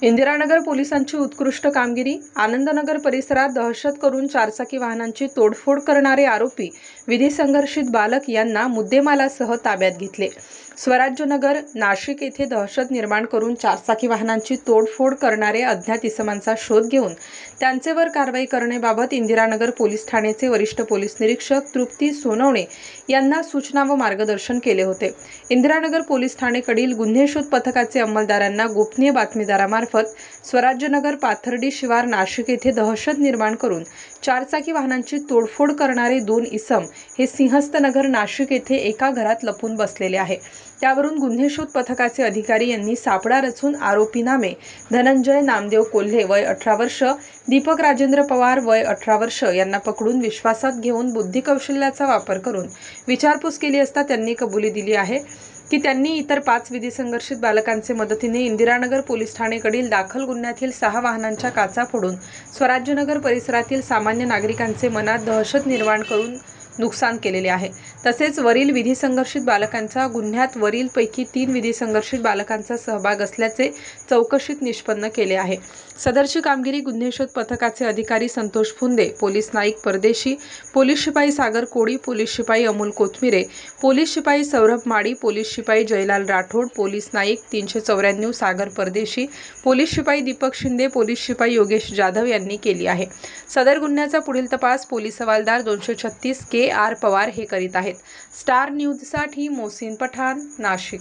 इंदिरानगर पोलिसांची उत्कृष्ट कामगिरी। आनंदनगर परिसरात दहशत करून चारचाकी वाहनांची तोडफोड करणारे आरोपी विधी संघर्षित बालक यांना मुद्देमालासह ताब्यात घेतले। स्वराज्यनगर नाशिक येथे दहशत निर्माण करून चारचाकी वाहनांची तोडफोड करणारे अज्ञात इसमांचा शोध घेऊन त्यांचेवर कारवाई करण्याबाबत इंदिरानगर पोलीस ठाण्याचे वरिष्ठ पोलीस निरीक्षक तृप्ती सोनवणे यांना सूचना व मार्गदर्शन केले होते। इंदिरानगर पोलीस ठाणेकडील गुन्हे शोध पथकाचे अंमलदारांना गोपनीय बातमीदारामार्फत स्वराज्यनगर पाथर्डी शिवार नाशिक येथे दहशत निर्माण करून चारचाकी वाहनांची तोडफोड करणारे 2 इसम हे सिंहस्थनगर नाशिक येथे एका घरात लपून बसलेले आहे। त्यावरून गुन्हे शोध पथकाचे अधिकारी यांनी सापळा रचून आरोपी नामे धनंजय नामदेव कोल्हे वय 18 वर्ष, दीपक राजेंद्र पवार वय 18 वर्ष यांना पकडून विश्वासात घेऊन बुद्धिकौशल्याचा वापर करून विचारपूस केली असता त्यांनी कबुली दिली आहे की त्यांनी इतर 5 विधी संघर्षित बालकांचे मदतीने इंदिरानगर पोलीस ठाणेकडील दाखल गुन्ह्यातील 6 वाहनांच्या काचा फोडून स्वराज्यनगर परिसरातील सामान्य नागरिकांचे मनात दहशत निर्माण करून नुकसान केलेले आहे। तसेच वरील विधी संघर्षित बालकांचा गुन्ह्यात वरील पैकी 3 विधी संघर्षित बालकांचा सहभाग असल्याचे चौकशीत निष्पन्न केले आहे। सदरची कामगिरी गुन्हे शोध पथकाचे अधिकारी संतोष फुंदे, पोलीस नाईक परदेशी, पोलीस शिपाई सागर कोडी, पोलीस शिपाई अमोल कोथमिरे, पोलीस शिपाई सौरभ माडी, पोलीस शिपाई जयलाल राठोड, पोलीस नाईक 394 सागर परदेशी, पोलीस शिपाई दीपक शिंदे, पोलीस शिपाई योगेश जाधव यांनी केली आहे। सदर गुन्ह्याचा पुढील तपास पोलीस हवालदार 236 के.आर. पवार हे करीत आहेत। स्टार न्यूजसाठी मोहसिन पठाण, नाशिक।